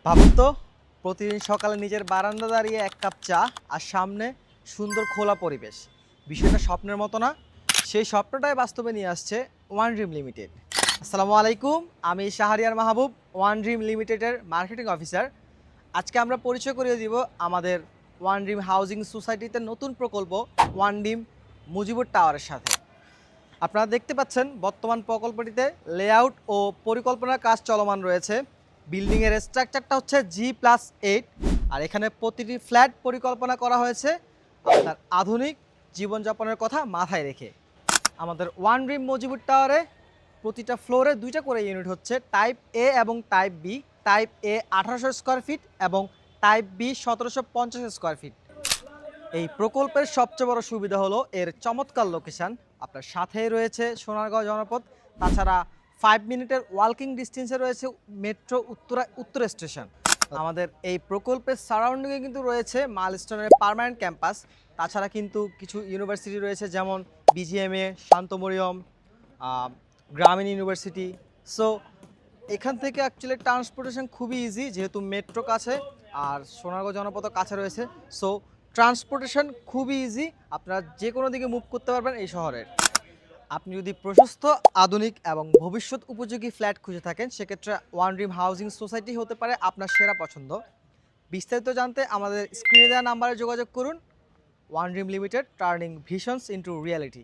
ভাবুন তো, প্রতিদিন সকালে নিজের বারান্দা দাঁড়িয়ে এক কাপ চা আর সামনে সুন্দর খোলা পরিবেশ। বিষয়টা স্বপ্নের মতো না? সেই স্বপ্নটাই বাস্তবে নিয়ে আসছে ওয়ান ড্রিম লিমিটেড। আসসালামু আলাইকুম, আমি শাহরিয়ার মাহবুব, ওয়ান ড্রিম লিমিটেডের মার্কেটিং অফিসার। আজকে আমরা পরিচয় করিয়ে দিব আমাদের ওয়ান ড্রিম হাউজিং সোসাইটিতে নতুন প্রকল্প ওয়ান ড্রিম মুজিবুর টাওয়ারের সাথে। আপনারা দেখতে পাচ্ছেন বর্তমান প্রকল্পটিতে লেআউট ও পরিকল্পনার কাজ চলমান রয়েছে। বিল্ডিংয়ের স্ট্রাকচারটা হচ্ছে G+8, আর এখানে প্রতিটি ফ্ল্যাট পরিকল্পনা করা হয়েছে আপনার আধুনিক জীবনযাপনের কথা মাথায় রেখে। আমাদের ওয়ান ড্রিম মজিবুর টাওয়ারে প্রতিটা ফ্লোরে দুইটা করে ইউনিট হচ্ছে, টাইপ এ এবং টাইপ বি। টাইপ এ 1800 স্কোয়ার ফিট এবং টাইপ বি 1750 স্কোয়ার ফিট। এই প্রকল্পের সবচেয়ে বড় সুবিধা হলো এর চমৎকার লোকেশন। আপনার সাথেই রয়েছে সোনারগাঁও জনপদ, তাছাড়া 5 মিনিটের ওয়াকিং ডিস্টেন্সে রয়েছে মেট্রো উত্তর স্টেশন। আমাদের এই প্রকল্পের সারাউন্ডিংয়ে কিন্তু রয়েছে মাইলস্টোনের পার্মানেন্ট ক্যাম্পাস। তাছাড়া কিন্তু কিছু ইউনিভার্সিটি রয়েছে, যেমন BGMA, শান্ত মরিয়ম, গ্রামীণ ইউনিভার্সিটি। সো এখান থেকে অ্যাকচুয়ালি ট্রান্সপোর্টেশন খুবই ইজি, যেহেতু মেট্রো কাছে আর সোনারগাঁও জনপদ কাছে রয়েছে। সো ট্রান্সপোর্টেশন খুবই ইজি, আপনারা যে কোনো দিকে মুভ করতে পারবেন এই শহরের। আপনি যদি প্রশস্ত, আধুনিক এবং ভবিষ্যৎ উপযোগী ফ্ল্যাট খুঁজে থাকেন, সেক্ষেত্রে ওয়ান ড্রিম হাউজিং সোসাইটি হতে পারে আপনার সেরা পছন্দ। বিস্তারিত জানতে আমাদের স্ক্রিনে দেওয়া নাম্বারে যোগাযোগ করুন। One dream limited, turning visions into reality.